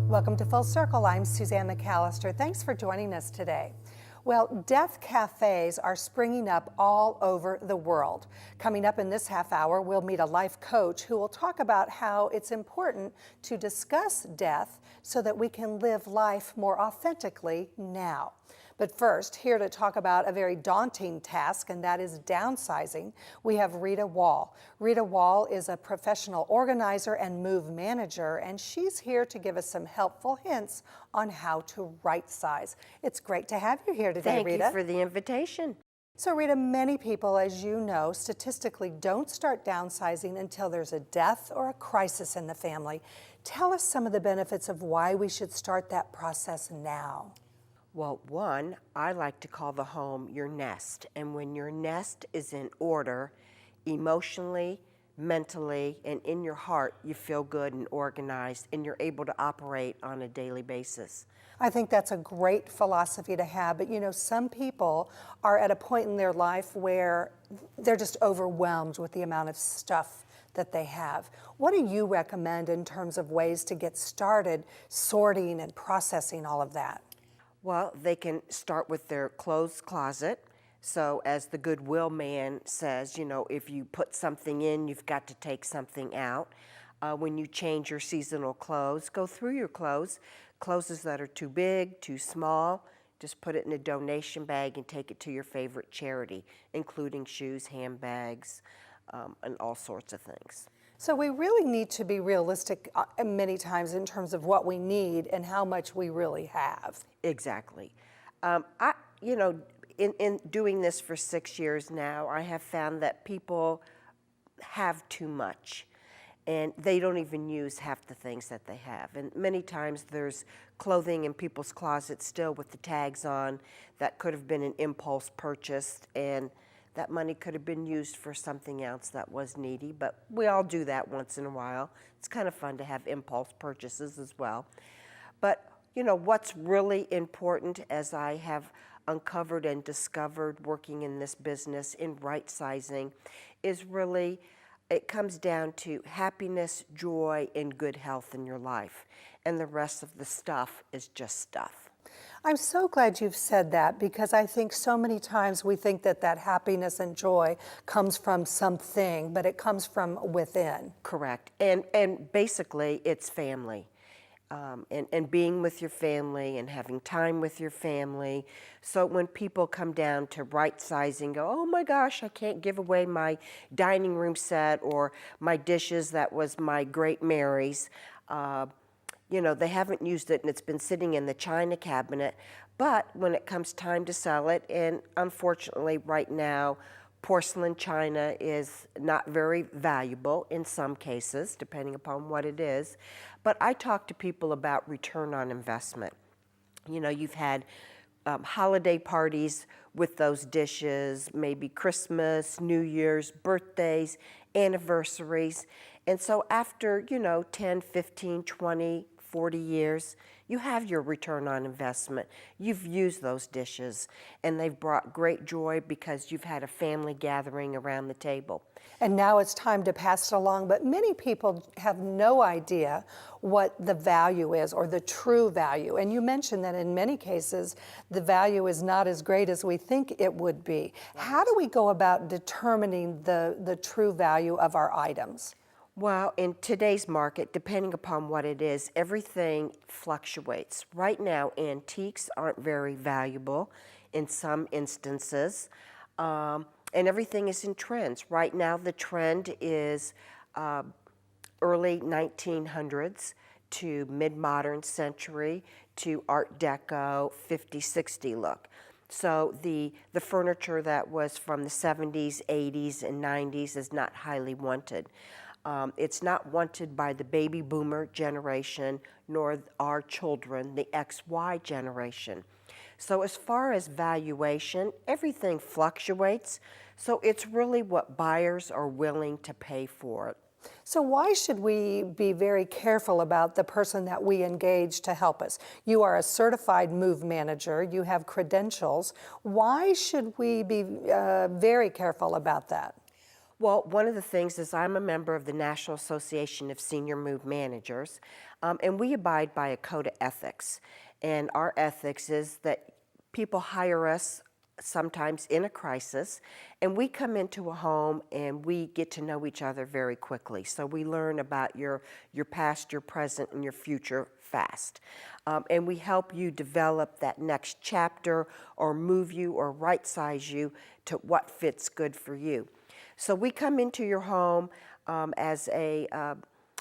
Welcome to Full Circle. I'm Suzanne McAllister. Thanks for joining us today. Well, death cafes are springing up all over the world. Coming up in this half hour, we'll meet a life coach who will talk about how it's important to discuss death so that we can live life more authentically now. But first, here to talk about a very daunting task, and that is downsizing, we have Rita Woll. Rita Woll is a professional organizer and move manager, and she's here to give us some helpful hints on how to right size. It's great to have you here today, Rita. Thank you for the invitation. So Rita, many people, as you know, statistically don't start downsizing until there's a death or a crisis in the family. Tell us some of the benefits of why we should start that process now. Well, one, I like to call the home your nest. And when your nest is in order, emotionally, mentally, and in your heart, you feel good and organized, and you're able to operate on a daily basis. I think that's a great philosophy to have, but you know, some people are at a point in their life where they're just overwhelmed with the amount of stuff that they have. What do you recommend in terms of ways to get started sorting and processing all of that? Well, they can start with their clothes closet. So as the Goodwill man says, you know, if you put something in, you've got to take something out. When you change your seasonal clothes, go through your clothes. Clothes that are too big, too small, just put it in a donation bag and take it to your favorite charity, including shoes, handbags, and all sorts of things. So we really need to be realistic many times in terms of what we need and how much we really have. Exactly. In doing this for 6 years now, I have found that people have too much and they don't even use half the things that they have. And many times there's clothing in people's closets still with the tags on that could have been an impulse purchase, and that money could have been used for something else that was needy, but we all do that once in a while. It's kind of fun to have impulse purchases as well. But you know, what's really important, as I have uncovered and discovered working in this business in right sizing, is really, it comes down to happiness, joy, and good health in your life. And the rest of the stuff is just stuff. I'm so glad you've said that, because I think so many times we think that that happiness and joy comes from something, but it comes from within. Correct. And basically it's family. And being with your family and having time with your family. So when people come down to right sizing, go, oh my gosh, I can't give away my dining room set or my dishes that was my Great Mary's. You know, they haven't used it and it's been sitting in the china cabinet. But when it comes time to sell it, and unfortunately right now, porcelain china is not very valuable in some cases, depending upon what it is. But I talk to people about return on investment. You know, you've had holiday parties with those dishes, maybe Christmas, New Year's, birthdays, anniversaries. And so after, you know, 10, 15, 20, 40 years, you have your return on investment. You've used those dishes and they've brought great joy because you've had a family gathering around the table. And now it's time to pass it along, but many people have no idea what the value is or the true value. And you mentioned that in many cases, the value is not as great as we think it would be. How do we go about determining the true value of our items? Well, in today's market, depending upon what it is, everything fluctuates. Right now, antiques aren't very valuable in some instances, and everything is in trends. Right now, the trend is early 1900s to mid-modern century to Art Deco 50-60 look. So the furniture that was from the 70s, 80s, and 90s is not highly wanted. It's not wanted by the baby boomer generation, nor our children, the XY generation. So as far as valuation, everything fluctuates. So it's really what buyers are willing to pay for it. So why should we be very careful about the person that we engage to help us? You are a certified move manager, you have credentials. Why should we be very careful about that? Well, one of the things is I'm a member of the National Association of Senior Move Managers, and we abide by a code of ethics. And our ethics is that people hire us sometimes in a crisis, and we come into a home and we get to know each other very quickly. So we learn about your past, your present, and your future fast. And we help you develop that next chapter or move you or right size you to what fits good for you. So we come into your home as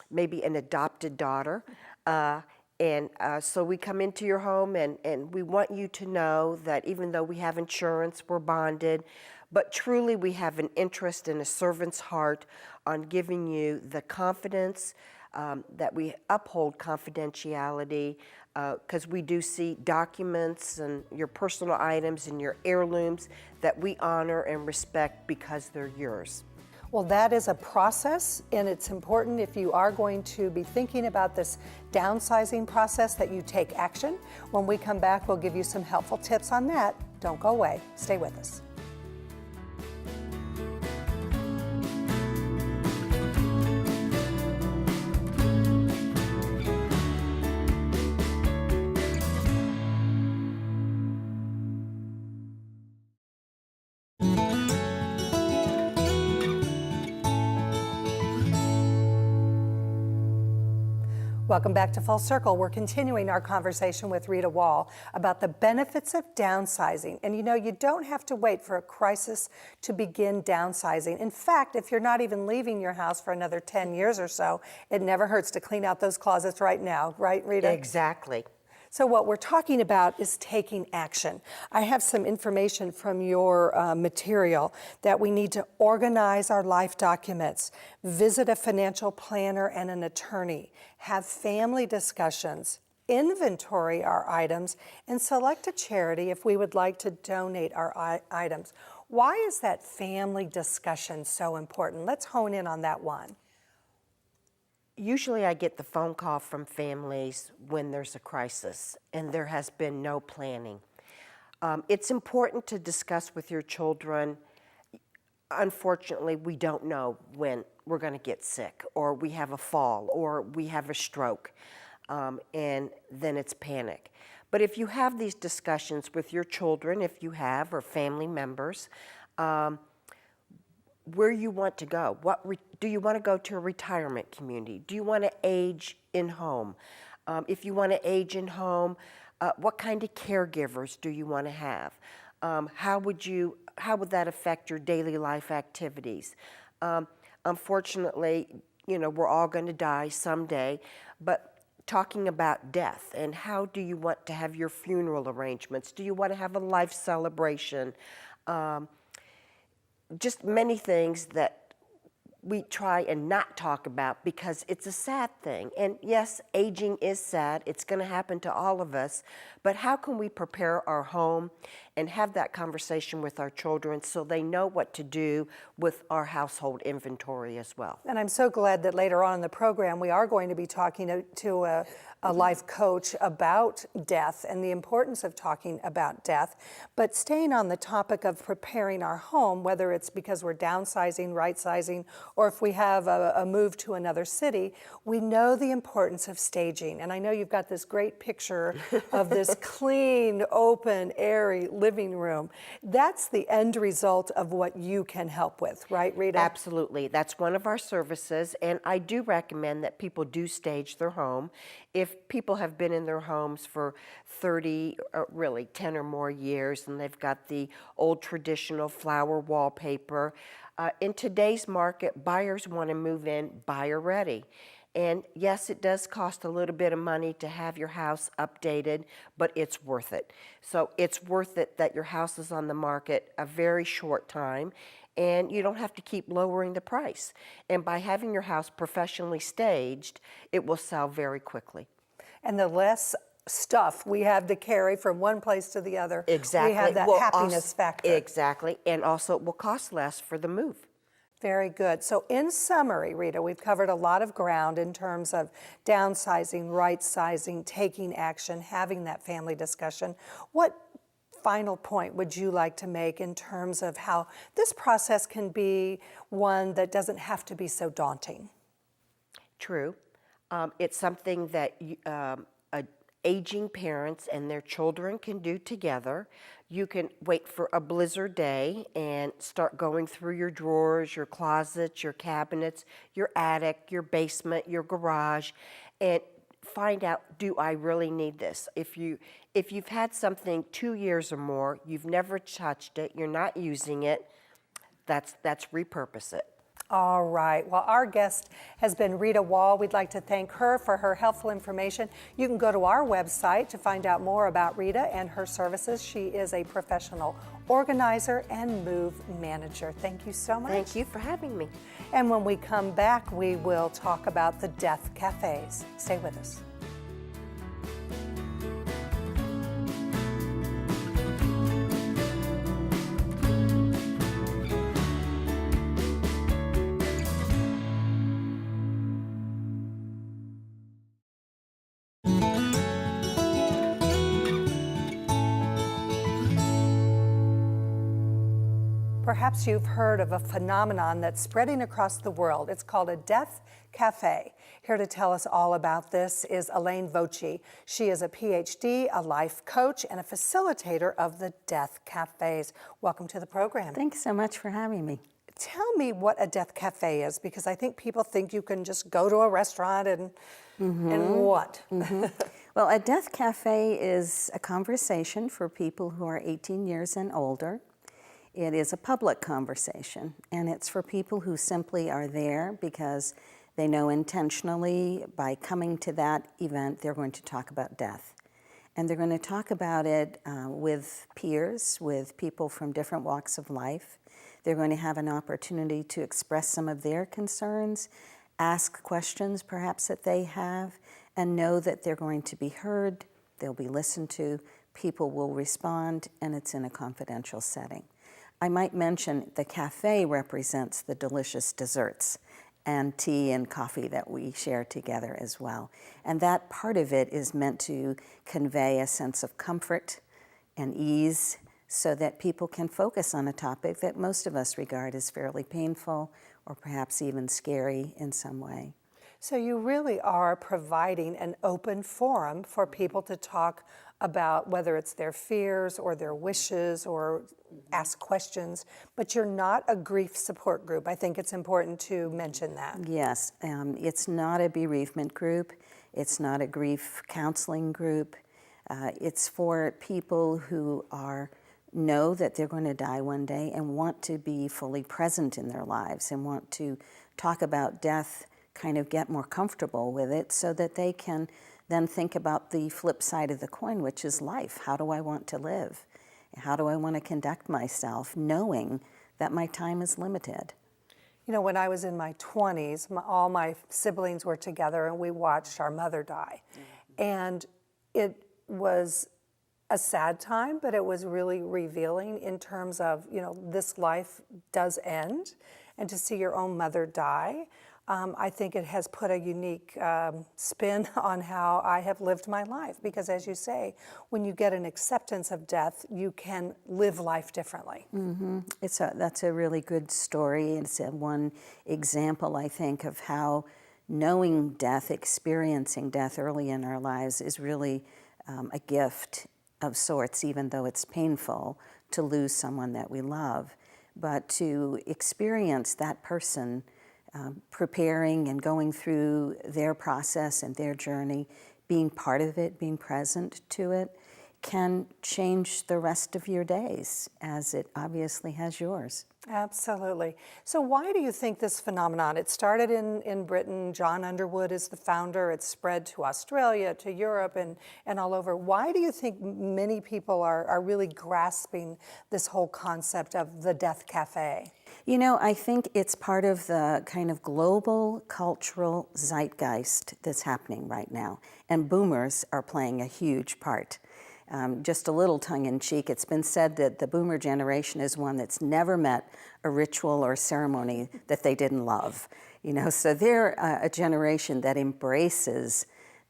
maybe an adopted daughter. So we come into your home and we want you to know that even though we have insurance, we're bonded, but truly we have an interest and a servant's heart on giving you the confidence that we uphold confidentiality, because we do see documents and your personal items and your heirlooms that we honor and respect because they're yours. Well, that is a process, and it's important if you are going to be thinking about this downsizing process that you take action. When we come back, we'll give you some helpful tips on that. Don't go away. Stay with us. Welcome back to Full Circle. We're continuing our conversation with Rita Woll about the benefits of downsizing. And you know, you don't have to wait for a crisis to begin downsizing. In fact, if you're not even leaving your house for another 10 years or so, it never hurts to clean out those closets right now, right, Rita? Exactly. So what we're talking about is taking action. I have some information from your material that we need to organize our life documents, visit a financial planner and an attorney, have family discussions, inventory our items, and select a charity if we would like to donate our items. Why is that family discussion so important? Let's hone in on that one. Usually I get the phone call from families when there's a crisis and there has been no planning. It's important to discuss with your children. Unfortunately, we don't know when we're going to get sick, or we have a fall, or we have a stroke, and then it's panic. But if you have these discussions with your children, if you have, or family members, where you want to go. Do you want to go to a retirement community? Do you want to age in home? If you want to age in home, what kind of caregivers do you want to have? How would that affect your daily life activities? Unfortunately, you know, we're all going to die someday, but talking about death and how do you want to have your funeral arrangements? Do you want to have a life celebration? Just many things that we try and not talk about because it's a sad thing. And yes, aging is sad. It's going to happen to all of us. But how can we prepare our home and have that conversation with our children so they know what to do with our household inventory as well? And I'm so glad that later on in the program we are going to be talking to a life coach about death and the importance of talking about death. But staying on the topic of preparing our home, whether it's because we're downsizing, right-sizing, or if we have a move to another city, we know the importance of staging. And I know you've got this great picture of this clean, open, airy living room. That's the end result of what you can help with, right, Rita? Absolutely. That's one of our services, and I do recommend that people do stage their home. If people have been in their homes for 30, or really 10 or more years, and they've got the old traditional flower wallpaper, in today's market, buyers want to move in buyer ready. And yes, it does cost a little bit of money to have your house updated, but it's worth it. So it's worth it that your house is on the market a very short time, and you don't have to keep lowering the price. And by having your house professionally staged, it will sell very quickly. And the less stuff we have to carry from one place to the other, Exactly. we have that happiness factor. Exactly, and also it will cost less for the move. Very good. So in summary, Rita, we've covered a lot of ground in terms of downsizing, right-sizing, taking action, having that family discussion. What final point would you like to make in terms of how this process can be one that doesn't have to be so daunting? True. It's something that aging parents and their children can do together. You can wait for a blizzard day and start going through your drawers, your closets, your cabinets, your attic, your basement, your garage, and find out, do I really need this? If you've had something 2 years or more, you've never touched it, you're not using it, that's repurpose it. All right. Well, our guest has been Rita Woll. We'd like to thank her for her helpful information. You can go to our website to find out more about Rita and her services. She is a professional organizer and move manager. Thank you so much. Thank you for having me. And when we come back, we will talk about the death cafes. Stay with us. Perhaps you've heard of a phenomenon that's spreading across the world. It's called a death cafe. Here to tell us all about this is Elaine Voci. She is a Ph.D., a life coach, and a facilitator of the death cafes. Welcome to the program. Thanks so much for having me. Tell me what a death cafe is, because I think people think you can just go to a restaurant and what? Well, a death cafe is a conversation for people who are 18 years and older. It is a public conversation, and it's for people who simply are there because they know intentionally by coming to that event they're going to talk about death. And they're going to talk about it with peers, with people from different walks of life. They're going to have an opportunity to express some of their concerns, ask questions perhaps that they have, and know that they're going to be heard, they'll be listened to, people will respond, and it's in a confidential setting. I might mention the cafe represents the delicious desserts and tea and coffee that we share together as well. And that part of it is meant to convey a sense of comfort and ease so that people can focus on a topic that most of us regard as fairly painful or perhaps even scary in some way. So you really are providing an open forum for people to talk about whether it's their fears or their wishes or ask questions, but you're not a grief support group. I think it's important to mention that. Yes, it's not a bereavement group. It's not a grief counseling group. It's for people who know that they're going to die one day and want to be fully present in their lives and want to talk about death, kind of get more comfortable with it so that they can then think about the flip side of the coin, which is life. How do I want to live? How do I want to conduct myself, knowing that my time is limited? You know, when I was in my 20s, all my siblings were together and we watched our mother die. And it was a sad time, but it was really revealing in terms of, you know, this life does end. And to see your own mother die, I think it has put a unique spin on how I have lived my life. Because as you say, when you get an acceptance of death, you can live life differently. Mm-hmm. That's a really good story. It's one example, I think, of how knowing death, experiencing death early in our lives is really a gift of sorts, even though it's painful to lose someone that we love. But to experience that person preparing and going through their process and their journey, being part of it, being present to it, can change the rest of your days, as it obviously has yours. Absolutely. So why do you think this phenomenon, it started in Britain, John Underwood is the founder, it's spread to Australia, to Europe, and all over. Why do you think many people are really grasping this whole concept of the death cafe? You know, I think it's part of the kind of global cultural zeitgeist that's happening right now. And boomers are playing a huge part. Just a little tongue-in-cheek, it's been said that the boomer generation is one that's never met a ritual or ceremony that they didn't love. You know, so they're a generation that embraces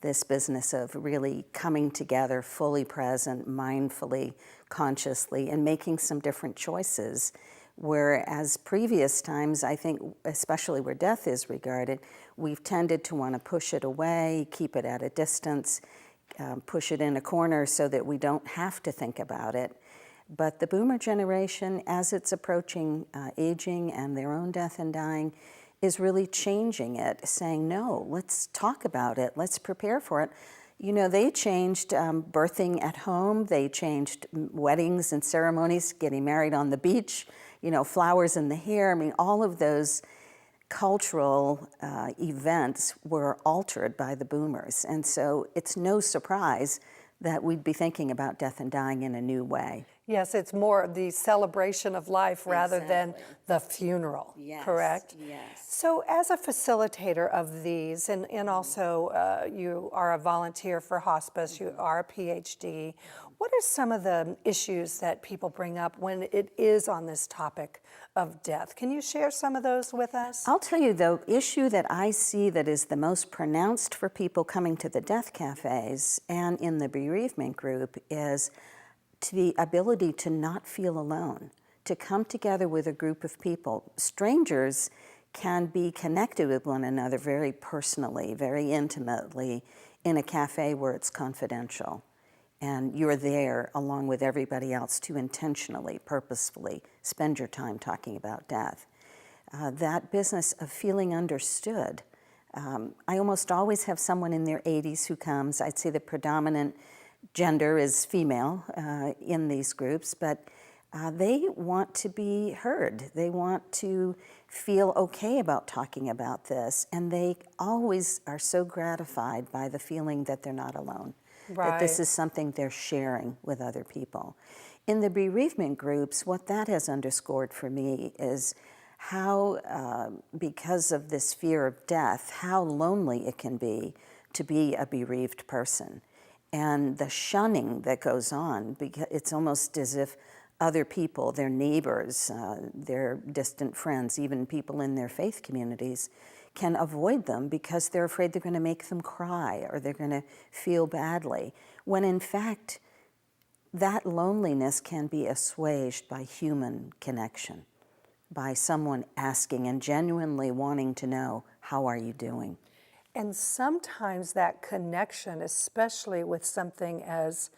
this business of really coming together, fully present, mindfully, consciously, and making some different choices. Whereas previous times, I think, especially where death is regarded, we've tended to want to push it away, keep it at a distance, push it in a corner so that we don't have to think about it. But the boomer generation, as it's approaching aging and their own death and dying, is really changing it, saying, no, let's talk about it, let's prepare for it. You know, they changed birthing at home, they changed weddings and ceremonies, getting married on the beach, you know, flowers in the hair. I mean, all of those cultural events were altered by the boomers. And so it's no surprise that we'd be thinking about death and dying in a new way. Yes, it's more the celebration of life rather than the funeral, correct? Yes. So as a facilitator of these, and also you are a volunteer for hospice, you are a Ph.D., what are some of the issues that people bring up when it is on this topic of death? Can you share some of those with us? I'll tell you, the issue that I see that is the most pronounced for people coming to the death cafes and in the bereavement group is the ability to not feel alone, to come together with a group of people. Strangers can be connected with one another very personally, very intimately in a cafe where it's confidential. And you're there along with everybody else to intentionally, purposefully spend your time talking about death. That business of feeling understood. I almost always have someone in their 80s who comes. I'd say the predominant gender is female in these groups, but they want to be heard. They want to feel okay about talking about this, and they always are so gratified by the feeling that they're not alone. That this is something they're sharing with other people. In the bereavement groups, what that has underscored for me is how, because of this fear of death, how lonely it can be to be a bereaved person. And the shunning that goes on, because it's almost as if other people, their neighbors, their distant friends, even people in their faith communities, can avoid them because they're afraid they're going to make them cry or they're going to feel badly, when in fact that loneliness can be assuaged by human connection, by someone asking and genuinely wanting to know, how are you doing? And sometimes that connection, especially with something as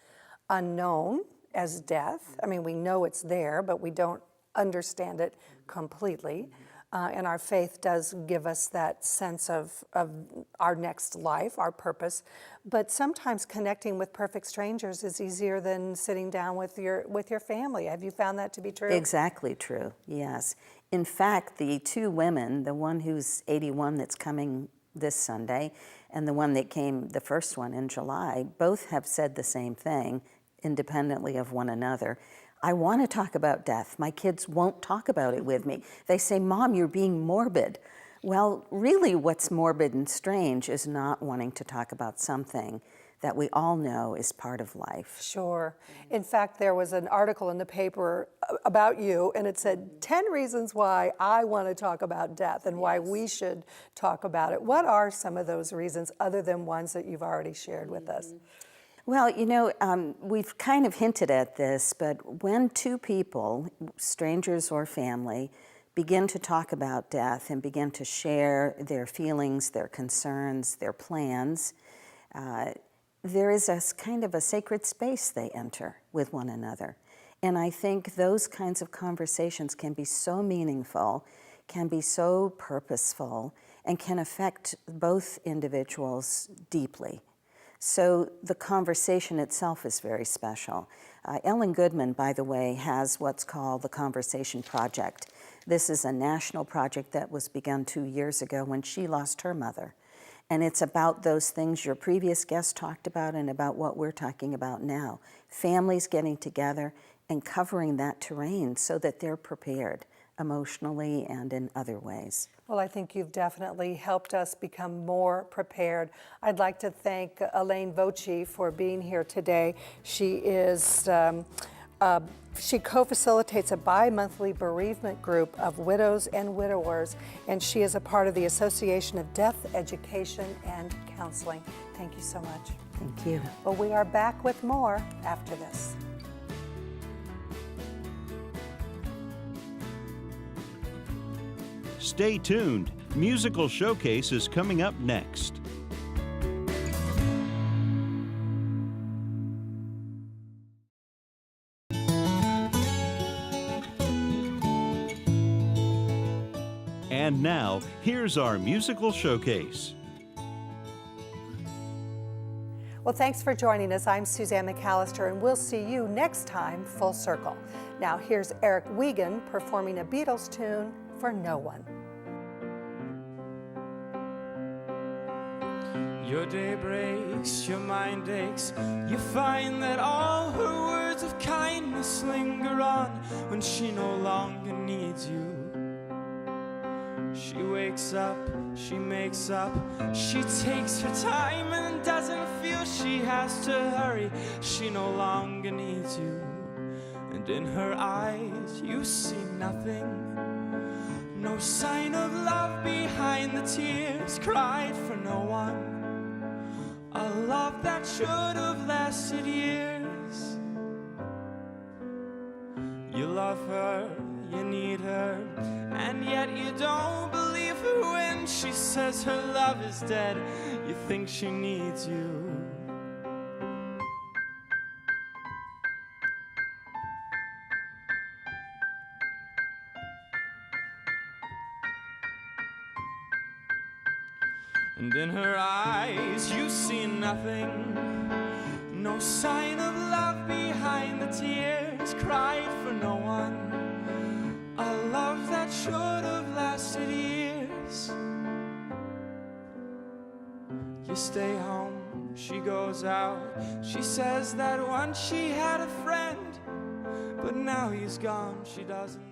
unknown as death, I mean, we know it's there, but we don't understand it completely. And our faith does give us that sense of our next life, our purpose. But sometimes connecting with perfect strangers is easier than sitting down with your family. Have you found that to be true? Exactly true, yes. In fact, the two women, the one who's 81 that's coming this Sunday, and the one that came, the first one in July, both have said the same thing, independently of one another. I want to talk about death. My kids won't talk about it with me. They say, Mom, you're being morbid. Well, really what's morbid and strange is not wanting to talk about something that we all know is part of life. Sure. In fact, there was an article in the paper about you, and it said 10 reasons why I want to talk about death and why we should talk about it. What are some of those reasons other than ones that you've already shared with us? Well, you know, we've kind of hinted at this, but when two people, strangers or family, begin to talk about death and begin to share their feelings, their concerns, their plans, there is a kind of a sacred space they enter with one another. And I think those kinds of conversations can be so meaningful, can be so purposeful, and can affect both individuals deeply. So the conversation itself is very special. Ellen Goodman, by the way, has what's called the Conversation Project. This is a national project that was begun 2 years ago when she lost her mother. And it's about those things your previous guest talked about and about what we're talking about now. Families getting together and covering that terrain so that they're prepared emotionally and in other ways. Well, I think you've definitely helped us become more prepared. I'd like to thank Elaine Voci for being here today. She is She co-facilitates a bi-monthly bereavement group of widows and widowers, and she is a part of the Association of Death Education and Counseling. Thank you so much. Thank you. Well, we are back with more after this. Stay tuned. Musical Showcase is coming up next. And now, here's our Musical Showcase. Well, thanks for joining us. I'm Suzanne McAllister, and we'll see you next time, Full Circle. Now, here's Eric Wiegand performing a Beatles tune for No One. Your day breaks, your mind aches. You find that all her words of kindness linger on when she no longer needs you. She wakes up, she makes up, she takes her time and doesn't feel she has to hurry. She no longer needs you, and in her eyes you see nothing. No sign of love behind the tears cried for no one. A love that should have lasted years. You love her, you need her, and yet you don't believe her when she says her love is dead. You think she needs you. And in her eyes you see nothing. No sign of love behind the tears cried for no one. A love that should have lasted years. You stay home, she goes out. She says that once she had a friend, but now he's gone, she doesn't